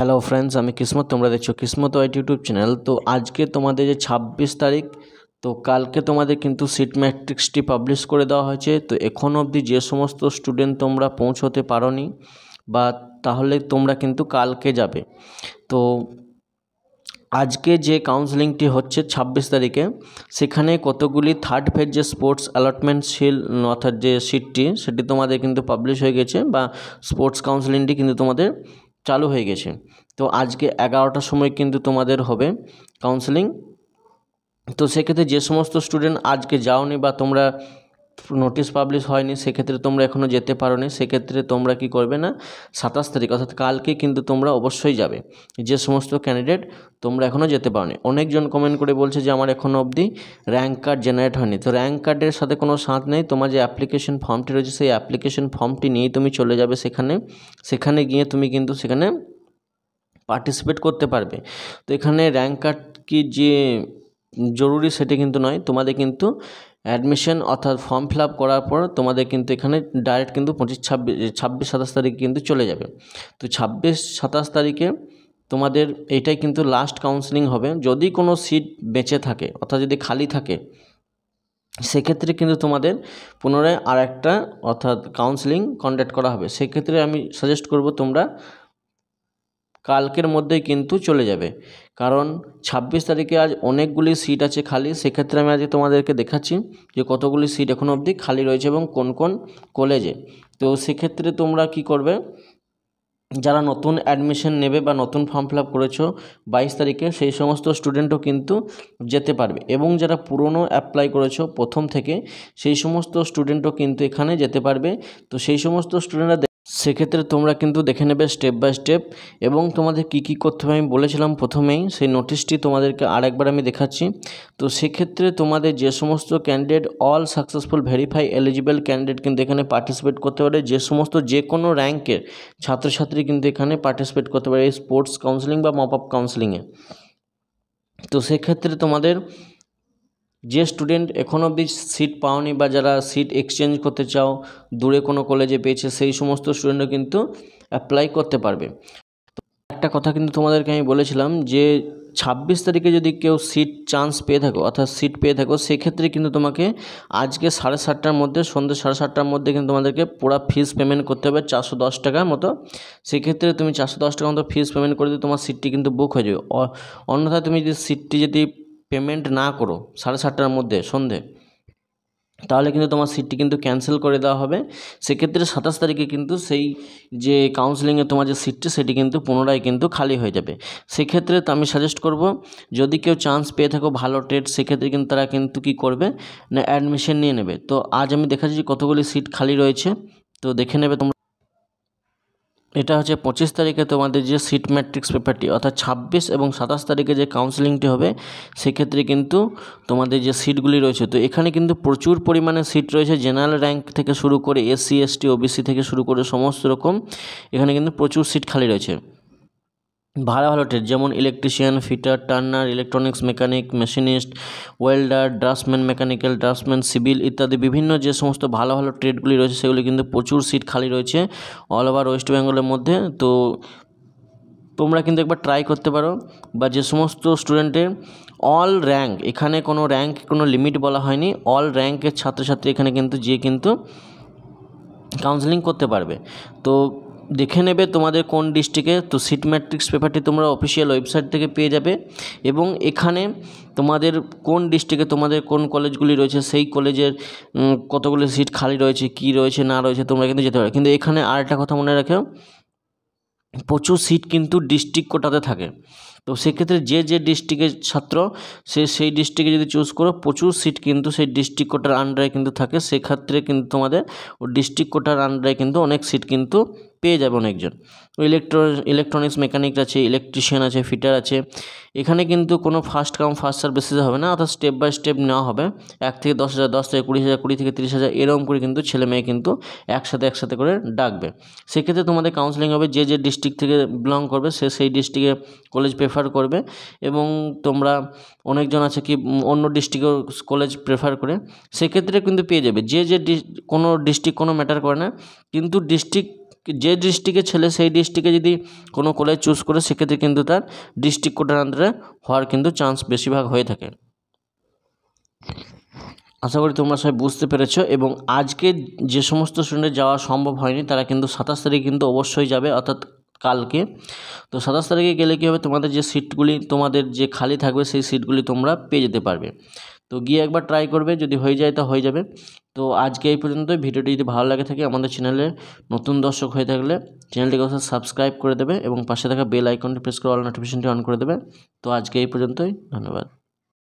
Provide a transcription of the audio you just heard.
Hello friends, আমি কিসমত। তোমরা দেখছো কিসমত ওয়াইট ইউটিউব চ্যানেল। তো আজকে তোমাদের যে 26 তারিখ, তো কালকে তোমাদের কিন্তু সিট ম্যাট্রিক্সটি পাবলিশ করে দেওয়া হয়েছে। তো এখন অবধি যে সমস্ত স্টুডেন্ট তোমরা পৌঁছতে পারোনি বা তাহলে তোমরা কিন্তু কালকে যাবে। তো আজকে যে কাউন্সেলিংটি হচ্ছে 26 তারিখে, সেখানে কতগুলি থার্ড ফেজ যে স্পোর্টস অ্যালটমেন্ট শিল অর্থাৎ যে সিটটি সেটি তোমাদের কিন্তু পাবলিশ হয়ে গেছে বা স্পোর্টস কাউন্সেলিংটি কিন্তু তোমাদের চালু হয়ে গেছে। তো আজকে 11টার সময় কিন্তু তোমাদের হবে কাউন্সেলিং। তো সেক্ষেত্রে যে সমস্ত স্টুডেন্ট আজকে যাওনি বা তোমরা নোটিশ পাবলিশ হয়নি, সেক্ষেত্রে তোমরা এখনও যেতে পারোনি, সেক্ষেত্রে তোমরা কি করবে না, 27 তারিখ অর্থাৎ কালকে কিন্তু তোমরা অবশ্যই যাবে। যে সমস্ত ক্যান্ডিডেট তোমরা এখনও যেতে পারোনি, অনেকজন কমেন্ট করে বলছে যে আমার এখনও অবধি র্যাঙ্ক কার্ড জেনারেট হয়নি। তো র্যাঙ্ক কার্ডের সাথে কোনো সাথ নেই, তোমার যে অ্যাপ্লিকেশন ফর্মটি রয়েছে সেই অ্যাপ্লিকেশন ফর্মটি নিয়েই তুমি চলে যাবে সেখানে গিয়ে তুমি কিন্তু সেখানে পার্টিসিপেট করতে পারবে। তো এখানে র্যাঙ্ক কার্ড কি যে জরুরি সেটা কিন্তু নয়, তোমাদের কিন্তু অ্যাডমিশন অর্থাৎ ফর্ম ফিল আপ করার পর তোমাদের কিন্তু এখানে ডাইরেক্ট কিন্তু 26-27 তারিখে কিন্তু চলে যাবে। তো 26-27 তারিখে তোমাদের এইটাই কিন্তু লাস্ট কাউন্সেলিং হবে। যদি কোনো সিট বেঁচে থাকে অর্থাৎ যদি খালি থাকে, সেক্ষেত্রে কিন্তু তোমাদের পুনরায় আর একটা অর্থাৎ কাউন্সেলিং কন্ডাক্ট করা হবে। সেক্ষেত্রে আমি সাজেস্ট করব তোমরা কালকের মধ্যেই কিন্তু চলে যাবে, কারণ 26 তারিখে আজ অনেকগুলি সিট আছে খালি। সেক্ষেত্রে আমি আজকে তোমাদেরকে দেখাচ্ছি যে কতগুলি সিট এখনও অবধি খালি রয়েছে এবং কোন কোন কলেজে। তো সেক্ষেত্রে তোমরা কি করবে, যারা নতুন অ্যাডমিশন নেবে বা নতুন ফর্ম ফিল আপ করেছো 22 তারিখে, সেই সমস্ত স্টুডেন্টও কিন্তু যেতে পারবে। এবং যারা পুরনো অ্যাপ্লাই করেছো প্রথম থেকে, সেই সমস্ত স্টুডেন্টও কিন্তু এখানে যেতে পারবে। তো সেই সমস্ত স্টুডেন্টরা সেক্ষেত্রে তোমরা কিন্তু দেখে নেবে স্টেপ বাই স্টেপ। এবং তোমাদের কি কি করতে হবে আমি বলেছিলাম প্রথমেই, সেই নোটিশটি তোমাদেরকে আরেকবার আমি দেখাচ্ছি। তো সেক্ষেত্রে তোমাদের যে সমস্ত candidate all successful verify eligible candidate কিন্তু এখানে পার্টিসিপেট করতে পারে। যে কোনো র্যাঙ্কের ছাত্রছাত্রী কিন্তু এখানে পার্টিসিপেট করতে পারে এই স্পোর্টস কাউন্সেলিং বা মপ আপ কাউন্সেলিংয়ে। তো সেক্ষেত্রে তোমাদের যে স্টুডেন্ট এখন অবধি সিট পাওনি বা যারা সিট এক্সচেঞ্জ করতে চাও, দূরে কোনো কলেজে পেয়েছে, সেই সমস্ত স্টুডেন্টও কিন্তু অ্যাপ্লাই করতে পারবে। একটা কথা কিন্তু তোমাদেরকে আমি বলেছিলাম যে 26 তারিখে যদি কেউ সিট চান্স পেয়ে থাকো অর্থাৎ সিট পেয়ে থাকো, সেক্ষেত্রে কিন্তু তোমাকে আজকে 7:30টার মধ্যে, সন্ধ্যে 7:30টার মধ্যে কিন্তু তোমাদেরকে পুরো ফিস পেমেন্ট করতে হবে 410 টাকার মতো। সেক্ষেত্রে তুমি 410 টাকার মতো ফিস পেমেন্ট করে দিয়ে তোমার সিটটি কিন্তু বুক হয়ে যাবে। অন্যথায় তুমি যদি সিটটি পেমেন্ট না করো 7:30টার মধ্যে সন্ধে, তাহলে কিন্তু তোমার সিটটি কিন্তু ক্যান্সেল করে দেওয়া হবে। সেক্ষেত্রে 27 তারিখে কিন্তু সেই যে কাউন্সেলিংয়ে তোমার যে সিটটি সেটি কিন্তু পুনরায় কিন্তু খালি হয়ে যাবে। সেক্ষেত্রে তো আমি সাজেস্ট করব, যদি কেউ চান্স পেয়ে থাকো ভালো টেট, সেক্ষেত্রে কিন্তু তারা কিন্তু কী করবে না, অ্যাডমিশন নিয়ে নেবে। তো আজ আমি দেখাচ্ছি যে কতগুলি সিট খালি রয়েছে, তো দেখে নেবে তোমরা। এটা হচ্ছে 25 তারিখে তোমাদের যে সিট ম্যাট্রিক্স পেপারটি, অর্থাৎ 26 এবং 27 তারিখে যে কাউন্সেলিংটি হবে, সেক্ষেত্রে কিন্তু তোমাদের যে সিটগুলি রয়েছে, তো এখানে কিন্তু প্রচুর পরিমাণে সিট রয়েছে। জেনারেল র্যাঙ্ক থেকে শুরু করে SC ST OBC থেকে শুরু করে সমস্ত রকম এখানে কিন্তু প্রচুর সিট খালি রয়েছে। ভালো ভালো ট্রেড যেমন electrician, fitter, turner, electronics mechanic, machinist, welder, draftsman, mechanical draftsman, civil ইত্যাদি বিভিন্ন যে সমস্ত ভালো ভালো ট্রেডগুলি রয়েছে, সেগুলি কিন্তু প্রচুর সিট খালি রয়েছে অল ওভার ওয়েস্ট বেঙ্গলের মধ্যে। তো তোমরা কিন্তু একবার ট্রাই করতে পারো, বা যে সমস্ত স্টুডেন্টের অল র্যাঙ্ক, এখানে কোনো র্যাঙ্ক কোনো লিমিট বলা হয়নি, অল র্যাঙ্কের ছাত্রছাত্রী এখানে কিন্তু কিন্তু কাউন্সেলিং করতে পারবে। তো দেখে নেবে তোমাদের কোন ডিস্ট্রিক্টে। তো সিট ম্যাট্রিক্স পেপারটি তোমরা অফিসিয়াল ওয়েবসাইট থেকে পেয়ে যাবে, এবং এখানে তোমাদের কোন ডিস্ট্রিক্টে তোমাদের কোন কলেজগুলি রয়েছে, সেই কলেজের কতগুলি সিট খালি রয়েছে, কি রয়েছে না রয়েছে, তোমরা কিন্তু যেতে পারো। কিন্তু এখানে আরেকটা কথা মনে রাখো, প্রচুর সিট কিন্তু ডিস্ট্রিক্ট কোটাতে থাকে। তো সেক্ষেত্রে যে ডিস্ট্রিক্টের ছাত্র সেই ডিস্ট্রিক্টে যদি চুজ করো, প্রচুর সিট কিন্তু সেই ডিস্ট্রিক্ট কোটার আন্ডারে কিন্তু থাকে। সেক্ষেত্রে কিন্তু তোমাদের ডিস্ট্রিক্ট কোটার আন্ডারে কিন্তু অনেক সিট কিন্তু পেয়ে যাবে অনেকজন। ইলেকট্রনিক্স মেকানিক আছে, ইলেকট্রিশিয়ান আছে, ফিটার আছে। এখানে কিন্তু কোনো ফার্স্ট কাম ফার্স্ট সার্ভ বেসিসে হবে না, অর্থাৎ স্টেপ বাই স্টেপ নেওয়া হবে। 1 থেকে 10,000, 10 থেকে 20,000, 20 থেকে 30,000 এরকম করে কিন্তু ছেলে মেয়ে কিন্তু একসাথে করে ডাকবে। সেক্ষেত্রে তোমাদের কাউন্সেলিং হবে, যে ডিস্ট্রিক্ট থেকে বিলং করবে সেই ডিস্ট্রিক্টে কলেজ প্রেফার করবে। এবং তোমরা অনেকজন আছে কি অন্য ডিস্ট্রিক্টেও কলেজ প্রেফার করে, সেক্ষেত্রে কিন্তু পেয়ে যাবে। কোনো ডিস্ট্রিক্ট কোনো ম্যাটার করে না, কিন্তু ডিস্ট্রিক্ট যে ডিস্ট্রিক্টের ছেলে সেই ডিস্ট্রিক্টে যদি কোনো কলেজ চুজ করে সেক্ষেত্রে কিন্তু তার ডিস্ট্রিক্ট কোটার আন্ডারে হওয়ার কিন্তু চান্স বেশিরভাগ হয়ে থাকে। আশা করি তোমরা সবাই বুঝতে পেরেছো। এবং আজকে যে সমস্ত স্টুডেন্টের যাওয়া সম্ভব হয়নি তারা কিন্তু 27 তারিখে কিন্তু অবশ্যই যাবে, অর্থাৎ কালকে। তো 27 তারিখে গেলে কী হবে, তোমাদের যে সিটগুলি তোমাদের যে খালি থাকবে সেই সিটগুলি তোমরা পেয়ে যেতে পারবে। তো গিয়ে একবার ট্রাই করবে, যদি হয়ে যায় তা হয়ে যাবে। তো আজকে এই পর্যন্তই। ভিডিওটি যদি ভালো লাগে থাকে, আমাদের চ্যানেলে নতুন দর্শক হয়ে থাকলে চ্যানেলটিকে অবশ্যই সাবস্ক্রাইব করে দেবে এবং পাশে থাকা বেল আইকনটি প্রেস করে অল নোটিফিকেশনটি অন করে দেবে। তো আজকে এই পর্যন্তই, ধন্যবাদ।